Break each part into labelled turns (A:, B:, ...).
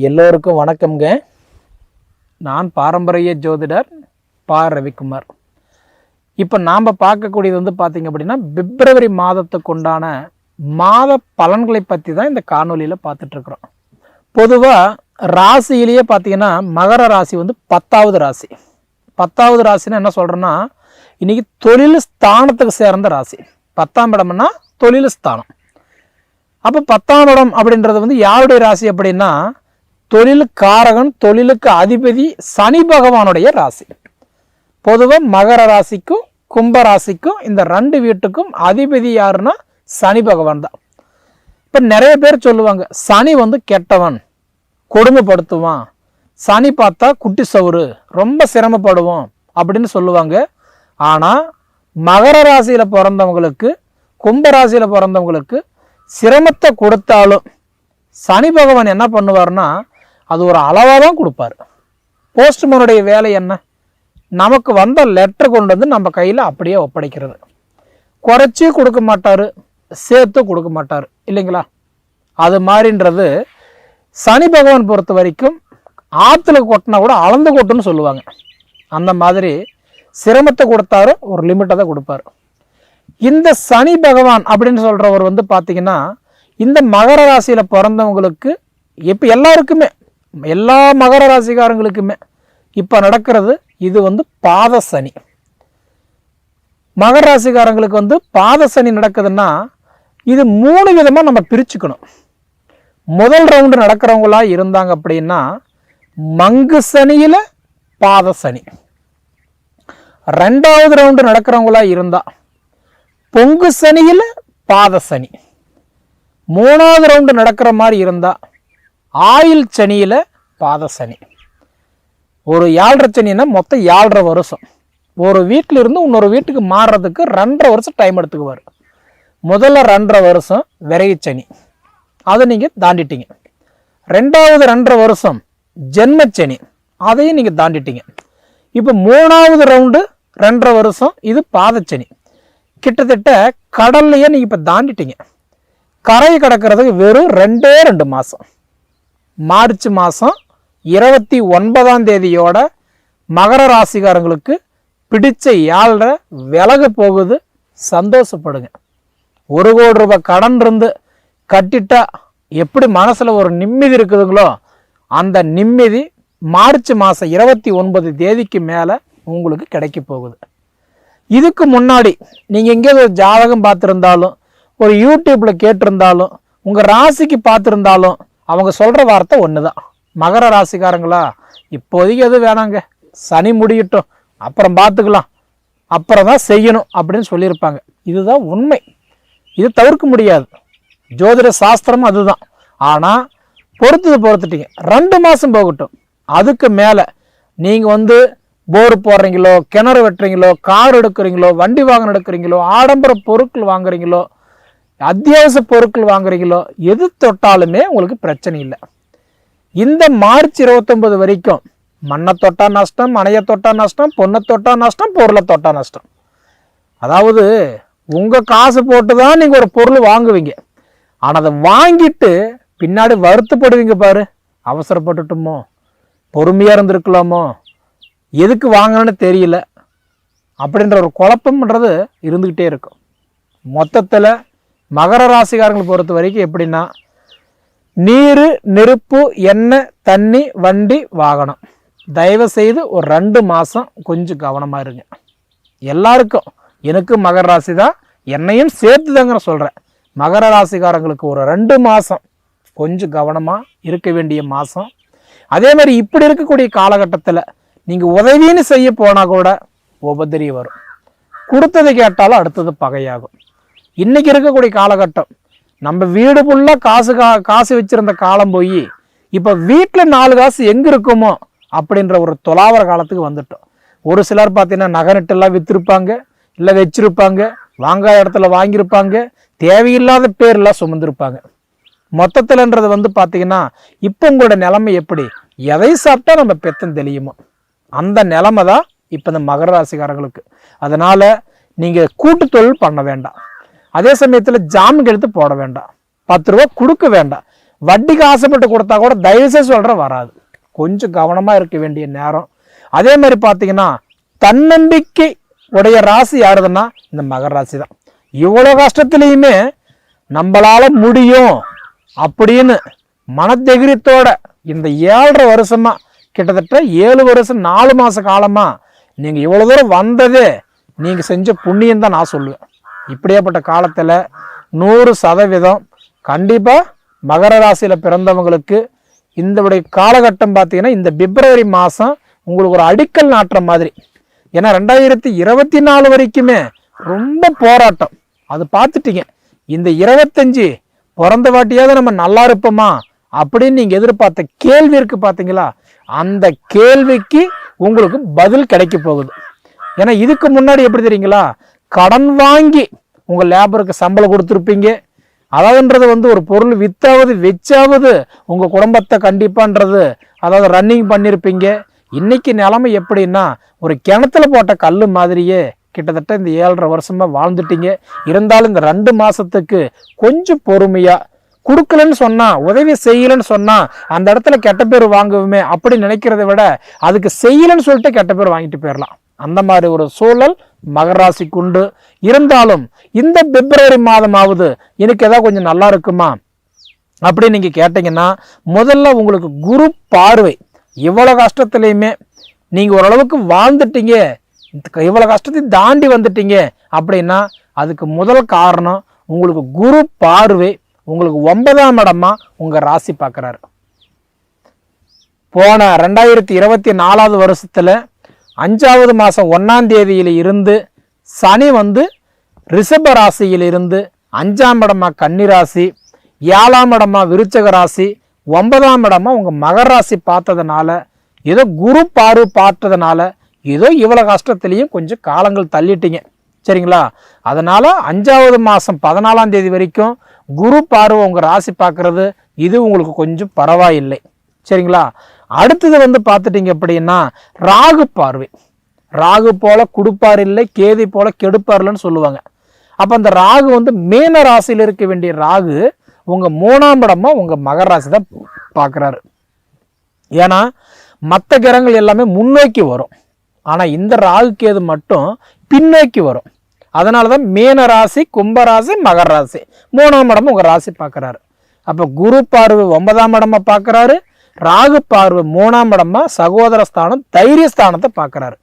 A: எல்லோருக்கும் வணக்கம்ங்க. நான் பாரம்பரிய ஜோதிடர் பா. ரவிக்குமார். இப்போ நாம் பார்க்கக்கூடியது பார்த்தீங்க அப்படின்னா பிப்ரவரி மாதத்துக்கு உண்டான மாத பலன்களை பற்றி தான் இந்த காணொலியில் பார்த்துட்ருக்குறோம். பொதுவாக ராசியிலேயே பார்த்தீங்கன்னா மகர ராசி 10வது ராசி. 10வது ராசின்னு என்ன சொல்கிறேன்னா, இன்றைக்கி தொழில் ஸ்தானத்துக்கு சேர்ந்த ராசி. 10ஆம் இடம்னா தொழில் ஸ்தானம். அப்போ 10ஆம் இடம் அப்படின்றது யாருடைய ராசி அப்படின்னா, தொழிலுக்காரகன், தொழிலுக்கு அதிபதி சனி பகவானுடைய ராசி. பொதுவாக மகர ராசிக்கும் கும்ப ராசிக்கும் இந்த 2 வீட்டுக்கும் அதிபதி யாருன்னா சனி பகவான் தான். இப்போ நிறைய பேர் சொல்லுவாங்க, சனி கெட்டவன், கொடுமைப்படுத்துவான், சனி பார்த்தா குட்டி சவுறு, ரொம்ப சிரமப்படுவோம் அப்படின்னு சொல்லுவாங்க. ஆனால் மகர ராசியில் பிறந்தவங்களுக்கு, கும்ப ராசியில் பிறந்தவங்களுக்கு சிரமத்தை கொடுத்தாலும் சனி பகவான் என்ன பண்ணுவார்னா, அது ஒரு அளவாக தான் கொடுப்பார். போஸ்ட்மேனுடைய வேலை என்ன, நமக்கு வந்த லெட்டர் கொண்டு வந்து நம்ம கையில் அப்படியே ஒப்படைக்கிறது. குறைச்சி கொடுக்க மாட்டார், சேர்த்து கொடுக்க மாட்டார், இல்லைங்களா? அது மாதிரின்றது சனி பகவான் பொறுத்த வரைக்கும் ஆற்றுல கொட்டினா கூட அளந்து கொட்டுன்னு சொல்லுவாங்க. அந்த மாதிரி சிரமத்தை கொடுத்தாரு, ஒரு லிமிட்டை தான் கொடுப்பார். இந்த சனி பகவான் அப்படின்னு சொல்கிறவர் பார்த்தீங்கன்னா, இந்த மகர ராசியில் பிறந்தவங்களுக்கு இப்போ எல்லாருக்குமே, எல்லா மகர ராசிக்காரங்களுக்குமே இப்போ நடக்கிறது இது பாத சனி. மகர ராசிக்காரங்களுக்கு பாத சனி நடக்குதுன்னா இது 3 விதமாக நம்ம பிரிச்சுக்கணும். முதல் ரவுண்டு நடக்கிறவங்களா இருந்தாங்க அப்படின்னா மங்கு சனியில் பாத சனி. 2வது ரவுண்டு நடக்கிறவங்களா இருந்தா பொங்கு சனியில் பாத சனி. 3வது ரவுண்டு நடக்கிற மாதிரி இருந்தா ஆயில் சனியில் பாத சனி. ஒரு 7.5 சனின்னா மொத்தம் 7.5 வருஷம். ஒரு வீட்டில் இருந்து இன்னொரு வீட்டுக்கு மாறுறதுக்கு 2.5 வருஷம் டைம் எடுத்துக்குவார். முதல்ல 2.5 வருஷம் விரைவு சனி, அதை நீங்கள் தாண்டிட்டீங்க. 2வது 2.5 வருஷம் ஜென்மச்சனி, அதையும் நீங்கள் தாண்டிட்டீங்க. இப்போ 3வது ரவுண்டு 2.5 வருஷம், இது பாதச்சனி. கிட்டத்தட்ட கடல்லையே நீங்கள் இப்போ தாண்டிட்டீங்க. கரை கடக்கிறதுக்கு வெறும் 2 மாதம். மார்ச் மாதம் 29ஆம் தேதியோட மகர ராசிக்காரங்களுக்கு பிடிச்ச 7.5 விலக போகுது. சந்தோஷப்படுங்க. 1 கோடி ரூபாய் கடன் இருந்து கட்டிட்டா எப்படி மனசில் ஒரு நிம்மதி இருக்குதுங்களோ, அந்த நிம்மதி மார்ச் மாதம் 29 தேதிக்கு மேலே உங்களுக்கு கிடைக்க போகுது. இதுக்கு முன்னாடி நீங்கள் எங்கேயாவது ஒரு ஜாதகம் பார்த்துருந்தாலும், ஒரு யூடியூப்பில் கேட்டிருந்தாலும், உங்கள் ராசிக்கு பார்த்துருந்தாலும் அவங்க சொல்கிற வார்த்தை ஒன்று தான், மகர ராசிக்காரங்களா இப்போதைக்கு எதுவும் வேணாங்க, சனி முடியட்டும், அப்புறம் பார்த்துக்கலாம், அப்புறம் தான் செய்யணும் அப்படின்னு சொல்லியிருப்பாங்க. இதுதான் உண்மை. இது தவிர்க்க முடியாது. ஜோதிட சாஸ்திரமும் அதுதான். ஆனால் பொறுத்துட்டீங்க. 2 மாதம் போகட்டும். அதுக்கு மேலே நீங்கள் போர் போடுறீங்களோ, கிணறு வெட்டுறீங்களோ, கார் எடுக்கிறீங்களோ, வண்டி வாகனம் எடுக்கிறீங்களோ, ஆடம்பர பொருட்கள் வாங்குறீங்களோ, அத்தியாவசிய பொருட்கள் வாங்குறீங்களோ, எது தொட்டாலுமே உங்களுக்கு பிரச்சனை இல்லை. இந்த மார்ச் 29 வரைக்கும் மண்ணை தொட்டா நஷ்டம், மனையை தொட்டா நஷ்டம், பொண்ணை தொட்டா நஷ்டம், பொருளை தொட்டா நஷ்டம். அதாவது உங்கள் காசு போட்டு தான் நீங்கள் ஒரு பொருள் வாங்குவீங்க. ஆனால் அதை வாங்கிட்டு பின்னாடி வருத்தப்படுவீங்க பாரு, அவசரப்பட்டுட்டோமோ, பொறுமையாக இருந்திருக்கலாமோ, எதுக்கு வாங்கணும்னு தெரியல அப்படின்ற ஒரு குழப்பம்ன்றது இருந்துக்கிட்டே இருக்கும். மொத்தத்தில் மகர ராசிக்காரங்களை பொறுத்த வரைக்கும் எப்படின்னா, நீர், நெருப்பு, எண்ணெய், தண்ணி, வண்டி, வாகனம், தயவு செய்து ஒரு 2 மாதம் கொஞ்சம் கவனமாக இருங்க. எல்லாருக்கும், எனக்கு மகர ராசி தான், என்னையும் சேர்த்து தாங்க சொல்கிறேன். மகர ராசிக்காரங்களுக்கு ஒரு 2 மாதம் கொஞ்சம் கவனமாக இருக்க வேண்டிய மாதம். அதே மாதிரி இப்படி இருக்கக்கூடிய காலகட்டத்தில் நீங்கள் உதவின்னு செய்ய போனால் கூட உபதிரி வரும். கொடுத்ததை கேட்டாலும் அடுத்தது பகையாகும். இன்றைக்கி இருக்கக்கூடிய காலகட்டம், நம்ம வீடு ஃபுல்லாக காசு வச்சுருந்த காலம் போய் இப்போ வீட்டில் 4 காசு எங்கே இருக்குமோ அப்படின்ற ஒரு தொலாவர காலத்துக்கு வந்துட்டோம். ஒரு சிலர் பார்த்தீங்கன்னா நகை விற்றுருப்பாங்க, இல்லை வச்சுருப்பாங்க, வாங்காத இடத்துல வாங்கியிருப்பாங்க, தேவையில்லாத பேர்லாம் சுமந்துருப்பாங்க. மொத்தத்தில்ன்றது பார்த்தீங்கன்னா இப்போ உங்களோட நிலைமை எப்படி, எதை சாப்பிட்டா நம்ம பெத்தம் தெளியுமோ அந்த நிலைமை தான் இப்போ இந்த மகர ராசிக்காரங்களுக்கு. அதனால் நீங்கள் கூட்டு தொழில் பண்ண வேண்டாம். அதே சமயத்தில் ஜாமீன் எடுத்து போட வேண்டாம், 10 ரூபா கொடுக்க வேண்டாம். வட்டிக்கு ஆசைப்பட்டு கொடுத்தா கூட தயவுசெய்து சொல்கிறேன் வராது. கொஞ்சம் கவனமாக இருக்க வேண்டிய நேரம். அதே மாதிரி பார்த்தீங்கன்னா தன்னம்பிக்கை உடைய ராசி யாருதுன்னா இந்த மகர ராசி தான். இவ்வளோ கஷ்டத்துலேயுமே நம்மளால முடியும் அப்படின்னு மனதைரியத்தோட இந்த 7.5 வருஷமா, கிட்டத்தட்ட 7 வருஷம் 4 மாத காலமாக நீங்கள் இவ்வளோ தூரம் வந்ததே நீங்கள் செஞ்ச புண்ணியம் தான் நான் சொல்லுவேன். இப்படியாப்பட்ட காலத்தில் 100% கண்டிப்பாக மகர ராசியில் பிறந்தவங்களுக்கு இந்த காலகட்டம் பார்த்தீங்கன்னா இந்த பிப்ரவரி மாதம் உங்களுக்கு ஒரு அடிக்கல் நாட்டுற மாதிரி. ஏன்னா 2024 வரைக்குமே ரொம்ப போராட்டம், அது பார்த்துட்டீங்க. இந்த 25 பிறந்த வாட்டியாவது நம்ம நல்லா இருப்போமா அப்படின்னு நீங்கள் எதிர்பார்த்த கேள்வி இருக்குது பார்த்தீங்களா, அந்த கேள்விக்கு உங்களுக்கு பதில் கிடைக்க போகுது. ஏன்னா இதுக்கு முன்னாடி எப்படி தெரியுங்களா, கடன் வாங்கி உங்கள் லேபருக்கு சம்பளம் கொடுத்துருப்பீங்க. அதாவதுன்றது ஒரு பொருள் வித்தாவது வச்சாவது உங்கள் குடும்பத்தை கண்டிப்பான்றது அதாவது ரன்னிங் பண்ணியிருப்பீங்க. இன்னைக்கு நிலைமை எப்படின்னா ஒரு கிணத்துல போட்ட கல் மாதிரியே கிட்டத்தட்ட இந்த 7.5 வருஷமா வாழ்ந்துட்டீங்க. இருந்தாலும் இந்த 2 மாசத்துக்கு கொஞ்சம் பொறுமையா, கொடுக்கலன்னு சொன்னா உதவி செய்யலன்னு சொன்னா அந்த இடத்துல கெட்ட பேர் வாங்குவோமே அப்படி நினைக்கிறத விட அதுக்கு செய்யலன்னு சொல்லிட்டு கெட்ட பேர் வாங்கிட்டு போயிடலாம். அந்த மாதிரி ஒரு சூழல் மகர ராசிக்கு உண்டு. இருந்தாலும் இந்த பிப்ரவரி மாதமாவது எனக்கு ஏதாவது கொஞ்சம் நல்லா இருக்குமா அப்படின்னு நீங்க கேட்டீங்கன்னா, முதல்ல உங்களுக்கு குரு பார்வை. இவ்வளவு கஷ்டத்துலையுமே நீங்க ஓரளவுக்கு வாழ்ந்துட்டீங்க, இவ்வளவு கஷ்டத்தையும் தாண்டி வந்துட்டீங்க அப்படின்னா அதுக்கு முதல் காரணம் உங்களுக்கு குரு பார்வை உங்களுக்கு 9ஆம் இடமா உங்க ராசி பார்க்கிறாரு. போன 2024 வருஷத்துல 5வது மாதம் 1ஆம் தேதியில இருந்து சனி ரிஷப ராசியில் இருந்து 5ஆம் இடமா கன்னி ராசி, 7ஆம் இடமா விருச்சக ராசி, 9ஆம் இடமா உங்க மகர ராசி பார்த்ததுனால, ஏதோ குரு பார்வை பார்த்ததுனால ஏதோ இவ்வளவு கஷ்டத்திலையும் கொஞ்சம் காலங்கள் தள்ளிட்டீங்க. சரிங்களா? அதனால 5வது மாதம் 14ஆம் தேதி வரைக்கும் குரு பார்வை உங்க ராசி பார்க்கறது இது உங்களுக்கு கொஞ்சம் பரவாயில்லை. சரிங்களா? அடுத்தது பார்த்துட்டீங்க அப்படின்னா ராகு பார்வை. ராகு போல கொடுப்பார் இல்லை, கேதி போல கெடுப்பார் இல்லைன்னு சொல்லுவாங்க. அப்ப அந்த ராகு மீன ராசியில் இருக்க வேண்டிய ராகு உங்க 3ஆம் இடமா உங்க மகர ராசி தான் பார்க்குறாரு. ஏன்னா மற்ற கிரகங்கள் எல்லாமே முன்னோக்கி வரும், ஆனா இந்த ராகு கேது மட்டும் பின்னோக்கி வரும். அதனாலதான் மீன ராசி, கும்பராசி, மகர ராசி 3ஆம் இடமா உங்க ராசி பார்க்குறாரு. அப்ப குரு பார்வை 9ஆம் இடமா பார்க்குறாரு, ராகு பார்வை 3ஆம் இடமா சகோதர ஸ்தானம், தைரிய ஸ்தானத்தை பார்க்குறாரு.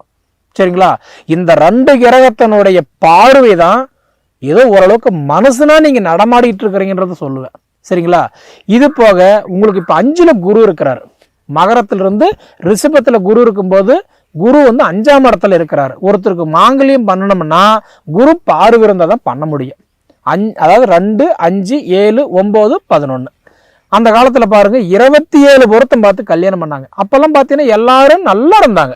A: சரிங்களா? இந்த 2 கிரகத்தினுடைய பார்வை தான் ஏதோ ஓரளவுக்கு மனசுனா நீங்க நடமாடிட்டு இருக்கிறீங்கன்றத சொல்லுவேன். சரிங்களா? இது போக உங்களுக்கு இப்ப 5ல குரு இருக்கிறாரு. மகரத்திலிருந்து ரிஷபத்துல குரு இருக்கும்போது குரு 5ஆம் இடத்துல இருக்கிறாரு. ஒருத்தருக்கு மாங்கல்யம் பண்ணணும்னா குரு பார்வை இருந்தால் தான் பண்ண முடியும். அதாவது 2, 5, 7, 9, 11 அந்த காலத்துல பாருங்க 27 பொருத்தம் பார்த்து கல்யாணம் பண்ணாங்க. அப்பெல்லாம் பார்த்தீங்கன்னா எல்லாரும் நல்லா இருந்தாங்க,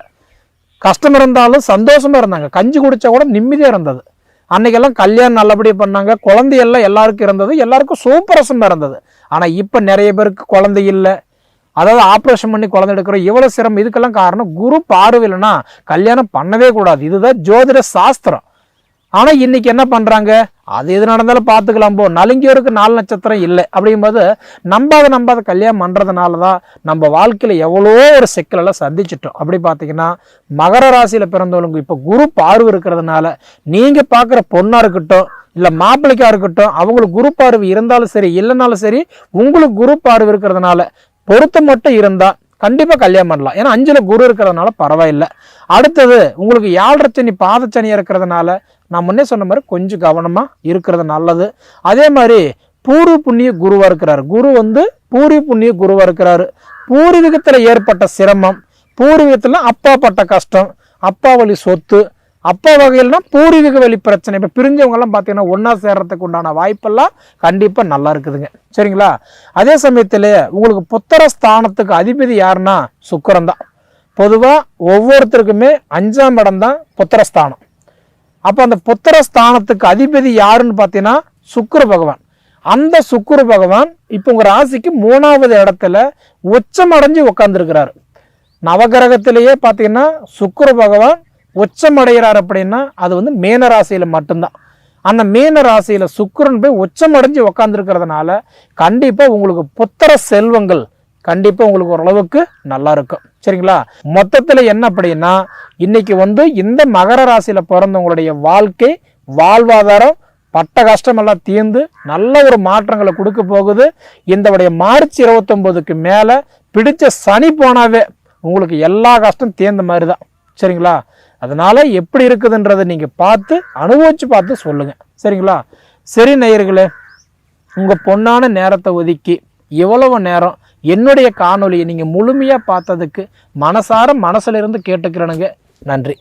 A: கஷ்டம் இருந்தாலும் சந்தோஷமா இருந்தாங்க, கஞ்சி குடிச்சா கூட நிம்மதியா இருந்தது. அன்னைக்கெல்லாம் கல்யாணம் நல்லபடியாக பண்ணாங்க, குழந்தையெல்லாம் எல்லாருக்கும் இருந்தது, எல்லாருக்கும் சூப்பரசமா இருந்தது. ஆனா இப்ப நிறைய பேருக்கு குழந்தை இல்லை, அதாவது ஆப்ரேஷன் பண்ணி குழந்தை எடுக்கிறோம், இவ்வளவு சிரமம். இதுக்கெல்லாம் காரணம் குரு பார்வை இல்லைன்னா கல்யாணம் பண்ணவே கூடாது. இதுதான் ஜோதிட சாஸ்திரம். ஆனா இன்னைக்கு என்ன பண்றாங்க, அது எது நடந்தாலும் பார்த்துக்கலாம் போ, நலுங்கியோருக்கு 4 நட்சத்திரம் இல்லை அப்படிங்கும்போது நம்பாத கல்யாணம் பண்றதுனாலதான் நம்ம வாழ்க்கையில எவ்வளோ ஒரு சிக்கலெல்லாம் சந்திச்சிட்டோம். அப்படி பார்த்தீங்கன்னா மகர ராசியில பிறந்தவங்களுக்கு இப்ப குரு பார்வை இருக்கிறதுனால நீங்க பார்க்குற பொண்ணா இருக்கட்டும் இல்ல மாப்பிள்ளைக்கா இருக்கட்டும், அவங்களுக்கு குரு பார்வை இருந்தாலும் சரி இல்லைனாலும் சரி, உங்களுக்கு குரு பார்வை இருக்கிறதுனால பொருத்தம் மட்டும் இருந்தா கண்டிப்பா கல்யாணம் பண்ணலாம். ஏன்னா 5ல குரு இருக்கிறதுனால பரவாயில்லை. அடுத்தது உங்களுக்கு 7.5 சனி பாதச்சனியா இருக்கிறதுனால நான் முன்னே சொன்ன மாதிரி கொஞ்சம் கவனமா இருக்கிறது நல்லது. அதே மாதிரி பூர்வ புண்ணிய குருவா இருக்கிறாரு. குரு பூர்வ புண்ணிய குருவா இருக்கிறாரு. பூர்வீகத்துல ஏற்பட்ட சிரமம், பூர்வீகத்துல அப்பா பட்ட கஷ்டம், அப்பா வழி சொத்து, அப்பா வகையில்னா பூர்வீக வழி பிரச்சனை, இப்ப பிரிஞ்சவங்க எல்லாம் பாத்தீங்கன்னா ஒன்னா சேர்றதுக்கு உண்டான வாய்ப்பெல்லாம் கண்டிப்பா நல்லா இருக்குதுங்க. சரிங்களா? அதே சமயத்துல உங்களுக்கு புத்திர ஸ்தானத்துக்கு அதிபதி யாருன்னா சுக்கிரன் தான். பொதுவா ஒவ்வொருத்தருக்குமே 5ஆம் இடம் தான் புத்திரஸ்தானம். அப்ப அந்த புத்திர ஸ்தானத்துக்கு அதிபதி யாருன்னு பாத்தீங்கன்னா சுக்கிர பகவான். அந்த சுக்கிர பகவான் இப்ப உங்க ராசிக்கு 3வது இடத்துல உச்சம் அடைஞ்சு உட்கார்ந்துருக்கிறாரு. நவகிரகத்திலேயே பாத்தீங்கன்னா சுக்கிர பகவான் உச்சம் அடைகிறார் அப்படின்னா அது மீன ராசியில மட்டும்தான். அந்த மீன ராசியில சுக்கிரன் போய் உச்சமடைஞ்சு உக்காந்துருக்கிறதுனால கண்டிப்பா உங்களுக்கு புத்திர செல்வங்கள் கண்டிப்பா உங்களுக்கு ஓரளவுக்கு நல்லா இருக்கும். சரிங்களா? மொத்தத்துல என்ன அப்படின்னா இன்னைக்கு இந்த மகர ராசியில பிறந்தவங்களுடைய வாழ்க்கை வாழ்வாதாரம் பட்ட கஷ்டமெல்லாம் தீர்ந்து நல்ல ஒரு மாற்றங்களை கொடுக்க போகுது. இந்த மார்ச் 29க்கு மேல பிடிச்ச சனி போனாவே உங்களுக்கு எல்லா கஷ்டம் தீர்ந்த மாதிரி தான். சரிங்களா? அதனால எப்படி இருக்குதுன்றதை நீங்க பார்த்து அனுபவிச்சு பார்த்து சொல்லுங்க. சரிங்களா? சரி நேயர்களே, உங்க பொன்னான நேரத்தை ஒதுக்கி எவ்வளவு நேரம் என்னுடைய காணொலியை நீங்க முழுமையா பார்த்ததுக்கு மனசார மனசுல இருந்து கேட்டுக்கிறேனுங்க. நன்றி.